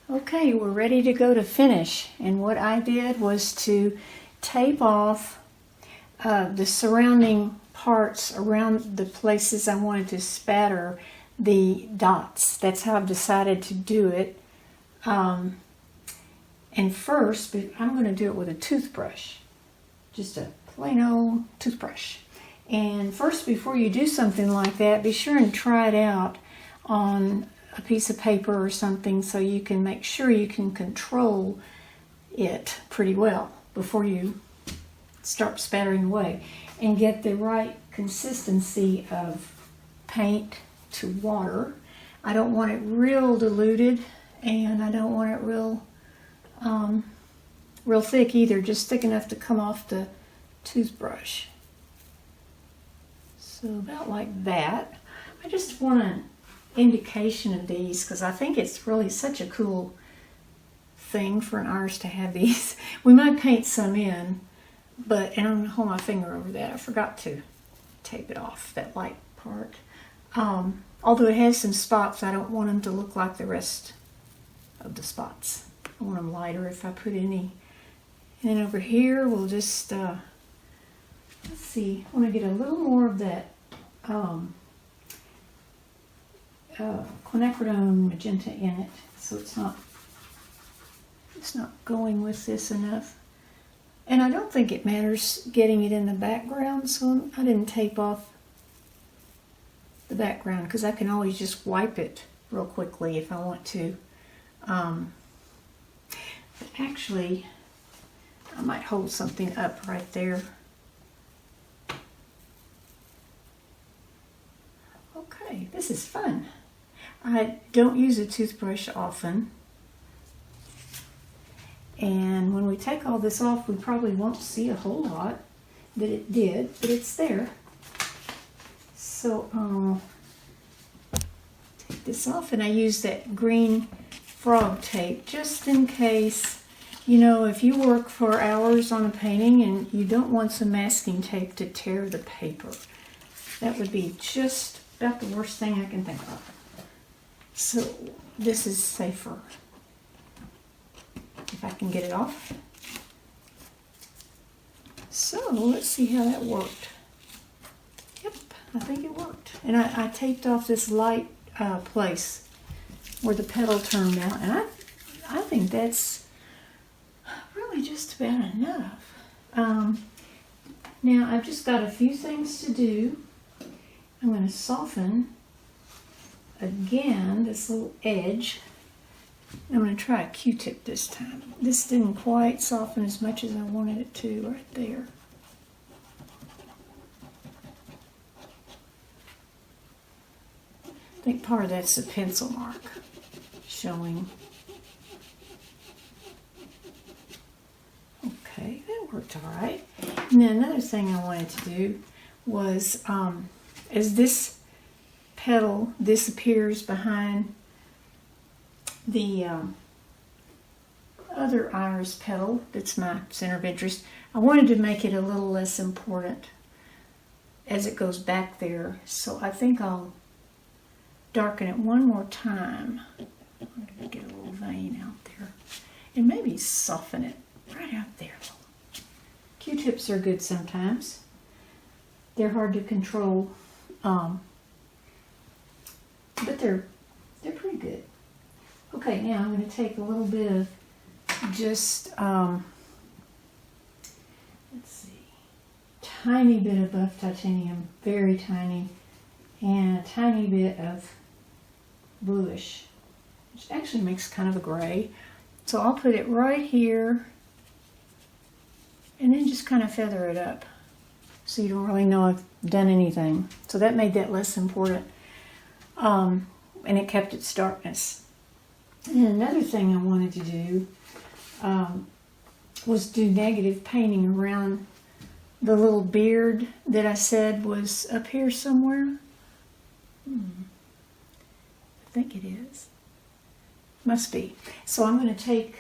Okay, we're ready to go to finish, and what I did was to tape off the surrounding parts around the places I wanted to spatter the dots. That's how I've decided to do it. And first, I'm going to do it with a toothbrush, just a plain old toothbrush. And first, before you do something like that, be sure and try it out on a piece of paper or something so you can make sure you can control it pretty well before you start spattering away, and get the right consistency of paint to water. I don't want it real diluted, and I don't want it real thick either, just thick enough to come off the toothbrush. So about like that. I just want an indication of these because I think it's really such a cool thing for an artist to have these. We might paint some in, and I'm going to hold my finger over that. I forgot to tape it off, that light part. Although it has some spots, I don't want them to look like the rest of the spots. I want them lighter if I put any. And then over here, we'll just, let's see, I want to get a little more of that quinacridone magenta in it, so it's not going with this enough. And I don't think it matters getting it in the background, so I didn't tape off the background because I can always just wipe it real quickly if I want to. But actually, I might hold something up right there. Okay, this is fun. I don't use a toothbrush often. And when we take all this off, we probably won't see a whole lot that it did, but it's there. So I'll take this off, and I use that green frog tape just in case, you know, if you work for hours on a painting and you don't want some masking tape to tear the paper. That would be just about the worst thing I can think of. So this is safer. If I can get it off. So let's see how that worked. Yep, I think it worked. And I taped off this light place where the petal turned out, and I think that's really just about enough. Now I've just got a few things to do. I'm going to soften again this little edge. I'm going to try a Q-tip this time. This didn't quite soften as much as I wanted it to right there. I think part of that's the pencil mark showing. Okay, that worked all right. And then another thing I wanted to do was, as this petal disappears behind the other iris petal that's my center of interest, I wanted to make it a little less important as it goes back there. So I think I'll darken it one more time. I'm going to get a little vein out there. And maybe soften it right out there. Q-tips are good sometimes. They're hard to control, but they're pretty good. Okay, now I'm going to take a little bit of just, let's see, tiny bit of buff titanium, very tiny, and a tiny bit of bluish, which actually makes kind of a gray. So I'll put it right here, and then just kind of feather it up, so you don't really know I've done anything. So that made that less important, and it kept its darkness. And another thing I wanted to do was do negative painting around the little beard that I said was up here somewhere. I think it is. Must be. So I'm going to take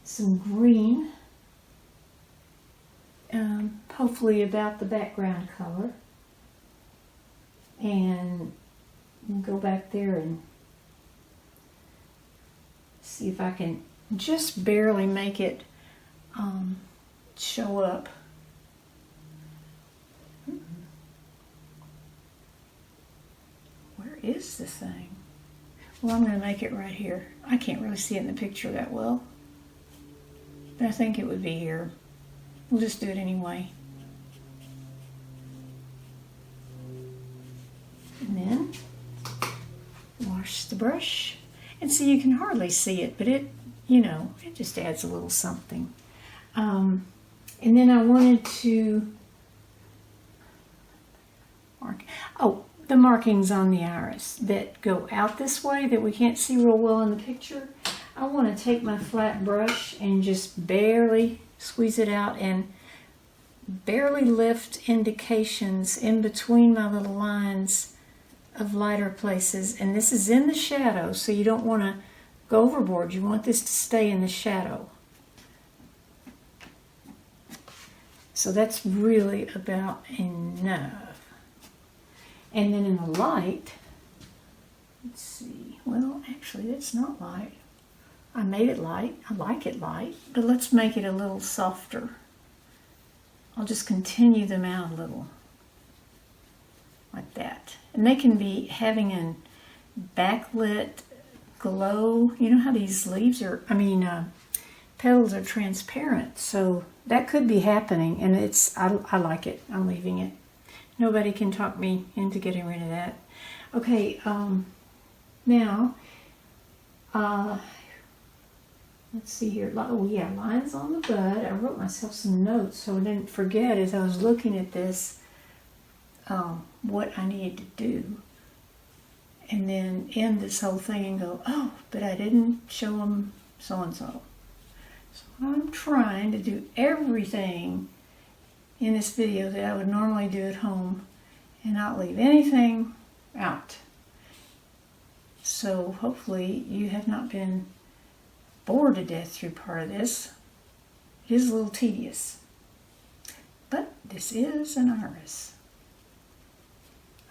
some green, hopefully about the background color, and go back there and see if I can just barely make it show up. Where is the thing? Well, I'm going to make it right here. I can't really see it in the picture that well, but I think it would be here. We'll just do it anyway. And then wash the brush. And see, you can hardly see it, but it, you know, it just adds a little something. And then I wanted to mark, oh, the markings on the iris that go out this way that we can't see real well in the picture. I want to take my flat brush and just barely squeeze it out and barely lift indications in between my little lines of lighter places. And this is in the shadow, so you don't want to go overboard. You want this to stay in the shadow. So that's really about enough. And then in the light, let's see, well, actually that's not light. I made it light, I like it light, but let's make it a little softer. I'll just continue them out a little, like that. And they can be having a backlit glow. You know how these leaves are, petals are transparent, so that could be happening, and I like it. I'm leaving it. Nobody can talk me into getting rid of that. Okay, now, let's see here. Oh yeah, lines on the bud. I wrote myself some notes so I didn't forget as I was looking at this what I needed to do. And then end this whole thing and go, oh, but I didn't show them so-and-so. So I'm trying to do everything in this video that I would normally do at home and not leave anything out. So hopefully you have not been bored to death through part of this. It is a little tedious, but this is an iris.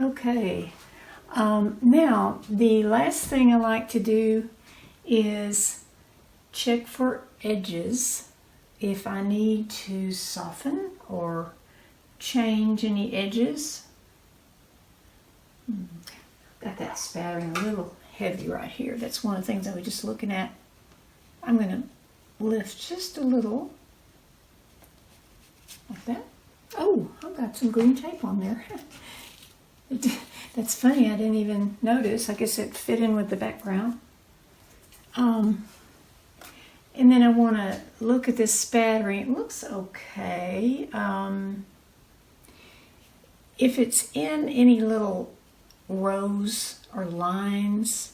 Okay, now the last thing I like to do is check for edges if I need to soften or change any edges. Got that spattering a little heavy right here. That's one of the things I was just looking at. I'm going to lift just a little, like that. Oh, I've got some green tape on there. That's funny, I didn't even notice. I guess it fit in with the background. And then I want to look at this spattering. It looks okay. If it's in any little rows or lines,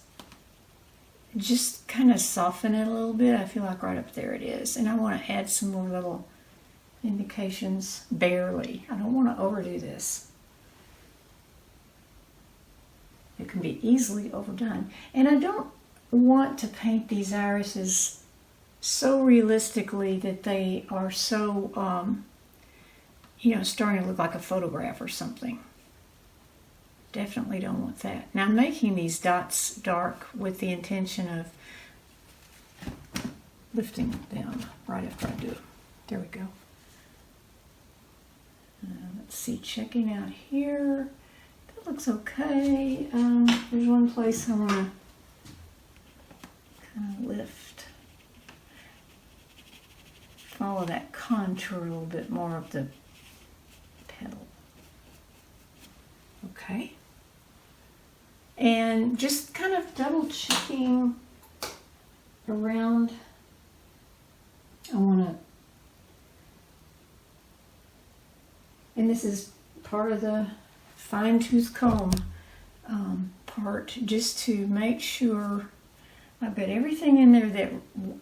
just kind of soften it a little bit. I feel like right up there it is. And I want to add some more little indications, barely. I don't want to overdo this. It can be easily overdone. And I don't want to paint these irises so realistically that they are so, starting to look like a photograph or something. Definitely don't want that. Now I'm making these dots dark with the intention of lifting them right after I do it. There we go. Let's see, checking out here. That looks okay. There's one place I want to kind of lift. Follow that contour a little bit more of the petal. Okay. And just kind of double checking around. I want to, and this is part of the fine tooth comb part, just to make sure I've got everything in there that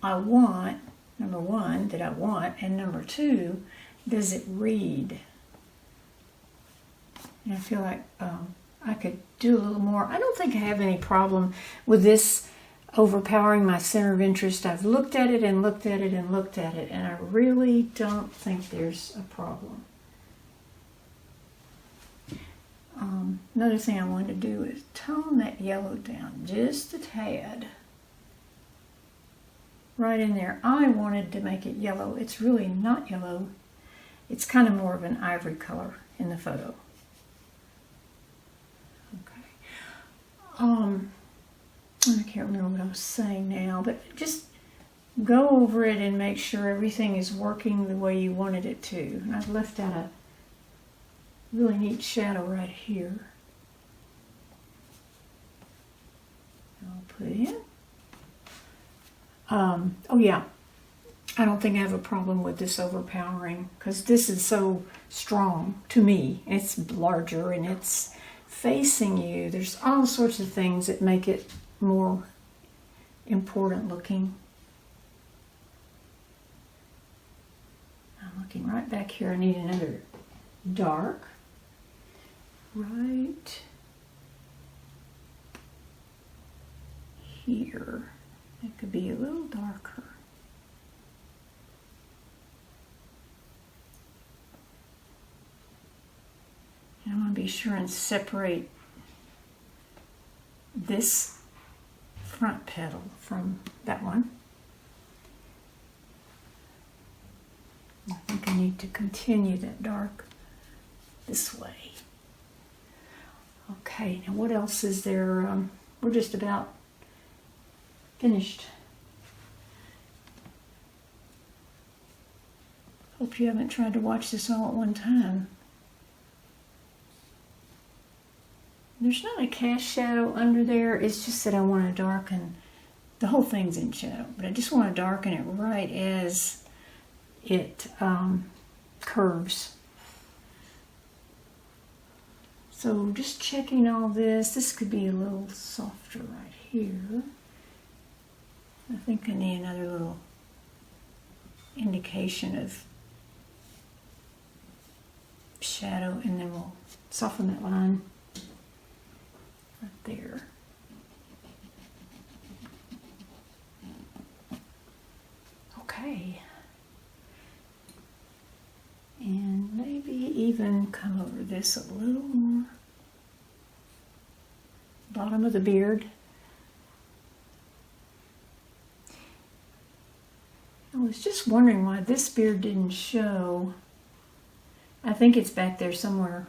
I want. Number one, that I want, and number two, does it read? And I feel like I could do a little more. I don't think I have any problem with this overpowering my center of interest. I've looked at it and looked at it and looked at it, and I really don't think there's a problem. Another thing I wanted to do is tone that yellow down just a tad. right in there. I wanted to make it yellow. It's really not yellow. It's kind of more of an ivory color in the photo. Okay. I can't remember what I was saying now, but just go over it and make sure everything is working the way you wanted it to. And I've left out a really neat shadow right here. I'll put it in. Oh yeah, I don't think I have a problem with this overpowering because this is so strong to me. It's larger and it's facing you. There's all sorts of things that make it more important looking. I'm looking right back here. I need another dark. Right here. It could be a little darker. And I want to be sure and separate this front petal from that one. I think I need to continue that dark this way. Okay, now what else is there? We're just about finished. Hope you haven't tried to watch this all at one time. There's not a cast shadow under there. It's just that I want to darken. The whole thing's in shadow, but I just want to darken it right as it curves. So just checking all this. This could be a little softer right here. I think I need another little indication of shadow, and then we'll soften that line right there. Okay. And maybe even come over this a little more. Bottom of the beard. I was just wondering why this beard didn't show. I think it's back there somewhere,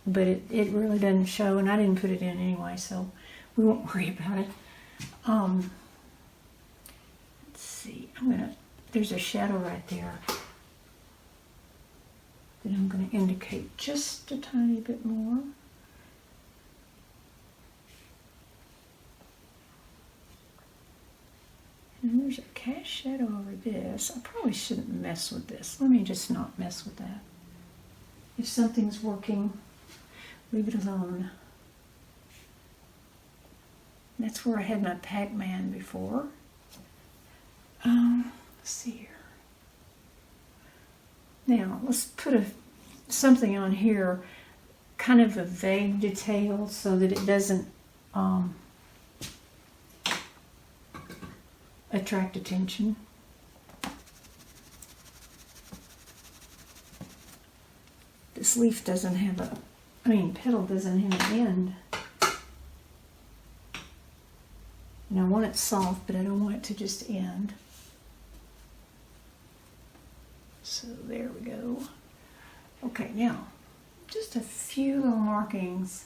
but it really doesn't show, and I didn't put it in anyway, so we won't worry about it. Let's see, there's a shadow right there that I'm going to indicate just a tiny bit more. And there's a cast shadow over this. I probably shouldn't mess with this. Let me just not mess with that. If something's working, leave it alone. That's where I had my Pac-Man before. Let's see here. Now, let's put something on here, kind of a vague detail so that it doesn't attract attention. This leaf doesn't have petal doesn't have an end. And I want it soft, but I don't want it to just end. So there we go. Okay, now, just a few little markings.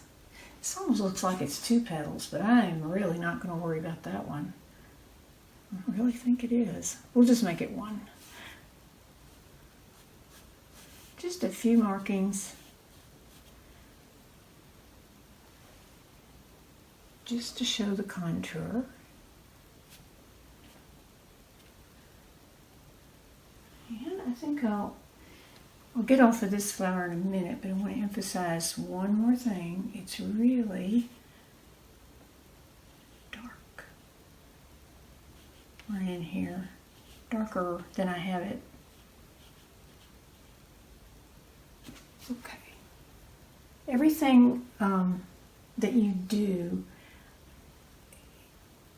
This almost looks like it's two petals, but I'm really not going to worry about that one. I really think it is. We'll just make it one. Just a few markings. Just to show the contour. And I think I'll get off of this flower in a minute, but I want to emphasize one more thing. It's really dark right in here, darker than I have it. Okay. Everything that you do,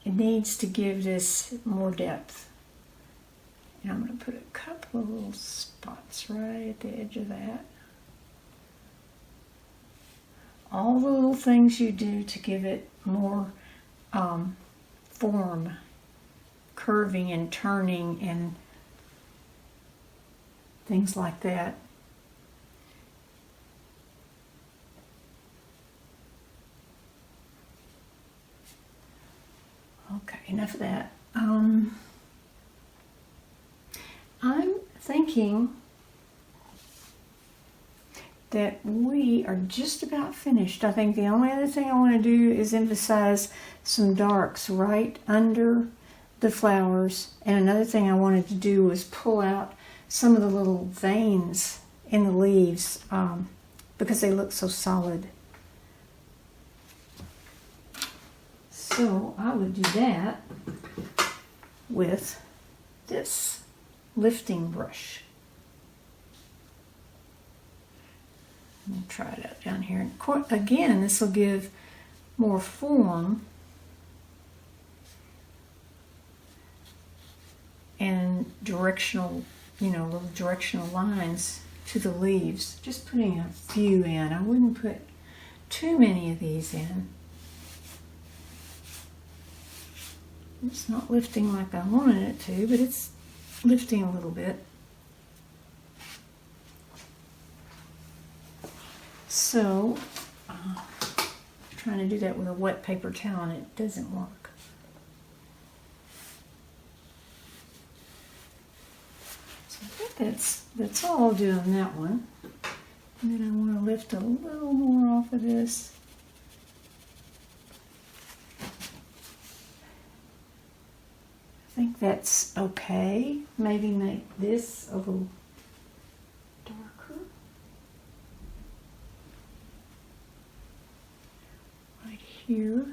it needs to give this more depth. And I'm going to put a couple of little spots right at the edge of that. All the little things you do to give it more form, curving and turning and things like that. Okay, enough of that. I'm thinking that we are just about finished. I think the only other thing I want to do is emphasize some darks right under the flowers. And another thing I wanted to do was pull out some of the little veins in the leaves because they look so solid. So I would do that with this lifting brush. Let me try it out down here. And again, this will give more form and directional, little directional lines to the leaves. Just putting a few in. I wouldn't put too many of these in. It's not lifting like I wanted it to, but it's lifting a little bit. So, I'm trying to do that with a wet paper towel and it doesn't work. So I think that's all I'll do on that one. And then I want to lift a little more off of this. I think that's okay. Maybe make this a little darker. Right here.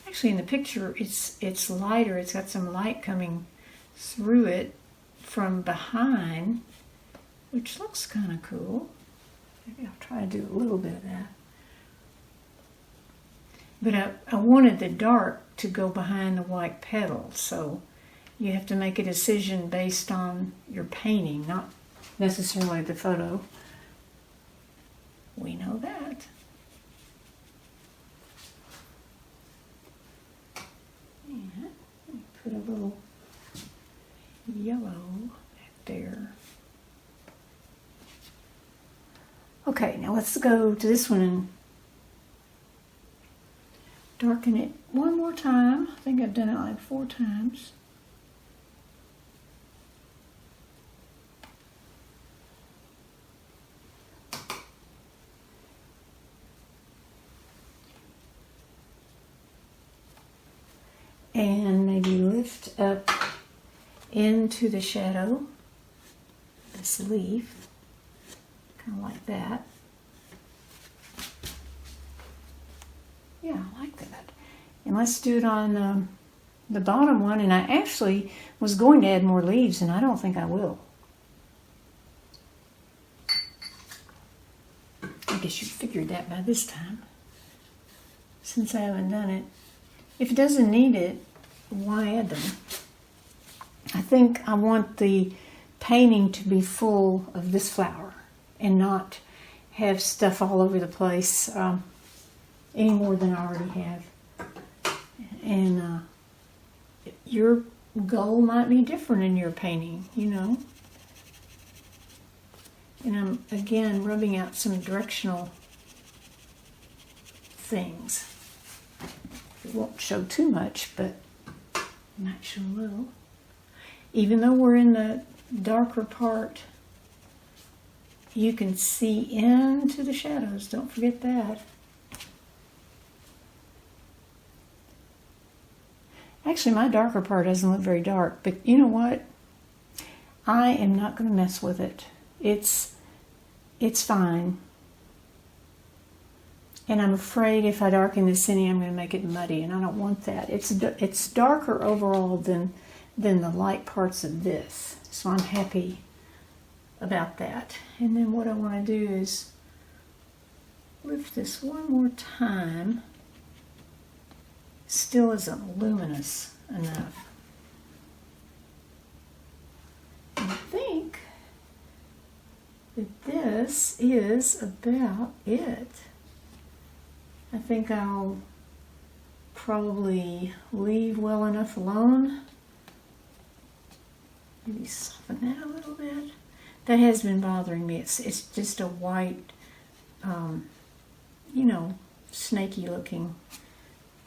Actually, in the picture, it's lighter. It's got some light coming through it from behind, which looks kind of cool. Maybe I'll try to do a little bit of that. But I wanted the dark to go behind the white petals, so you have to make a decision based on your painting, not necessarily the photo. We know that. And let me put a little yellow back there. Okay, now let's go to this one and darken it one more time. I think I've done it like 4 times. And maybe lift up into the shadow, this leaf, kind of like that. Yeah, I like that. And let's do it on the bottom one. And I actually was going to add more leaves, and I don't think I will. I guess you figured that by this time, since I haven't done it. If it doesn't need it, why add them? I think I want the painting to be full of this flower and not have stuff all over the place. Any more than I already have. And your goal might be different in your painting, And I'm, again, rubbing out some directional things. It won't show too much, but it might show a little. Even though we're in the darker part, you can see into the shadows. Don't forget that. Actually, my darker part doesn't look very dark, but you know what? I am not going to mess with it. It's fine. And I'm afraid if I darken this any, I'm going to make it muddy, and I don't want that. It's darker overall than the light parts of this, so I'm happy about that. And then what I want to do is lift this one more time. Still isn't luminous enough. I think that this is about it. I think I'll probably leave well enough alone. Maybe soften that a little bit. That has been bothering me. It's just a white, you know, snaky looking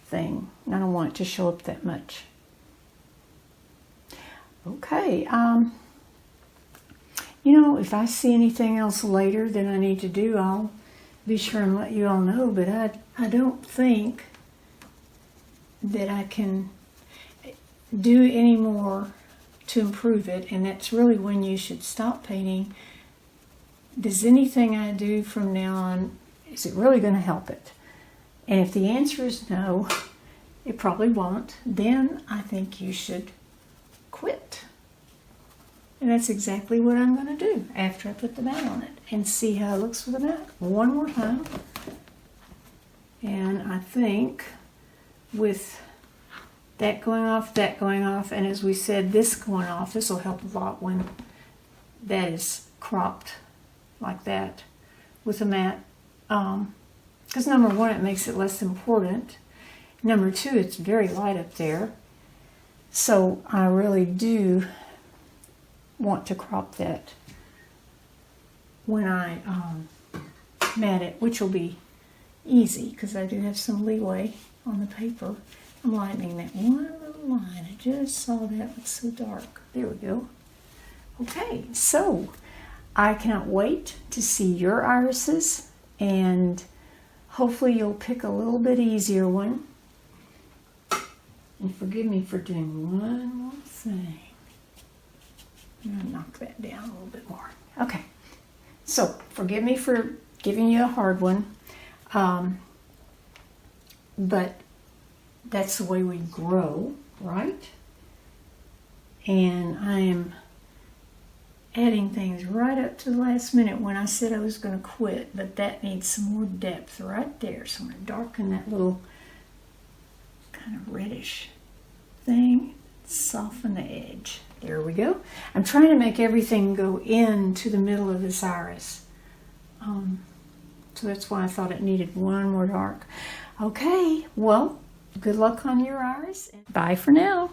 thing. I don't want it to show up that much. Okay, you know, if I see anything else later that I need to do, I'll be sure and let you all know, but I don't think that I can do any more to improve it, and that's really when you should stop painting. Does anything I do from now on, is it really going to help it? And if the answer is no, it probably won't, then I think you should quit. And that's exactly what I'm going to do after I put the mat on it and see how it looks with the mat one more time. And I think with that going off, and as we said, this going off, this will help a lot when that is cropped like that with a mat. Because number one, it makes it less important. Number two, it's very light up there. So I really do want to crop that when I mat it, which will be easy because I do have some leeway on the paper. I'm lightening that one little line. I just saw that look so dark. There we go. Okay, so I cannot wait to see your irises, and hopefully you'll pick a little bit easier one. And forgive me for doing one more thing. I'm going to knock that down a little bit more. Okay, so forgive me for giving you a hard one, but that's the way we grow, right? And I am adding things right up to the last minute when I said I was going to quit, but that needs some more depth right there. So I'm going to darken that little kind of reddish thing, soften the edge. There we go. I'm trying to make everything go into the middle of this iris. So that's why I thought it needed one more dark. Okay, well, good luck on your iris. Bye for now.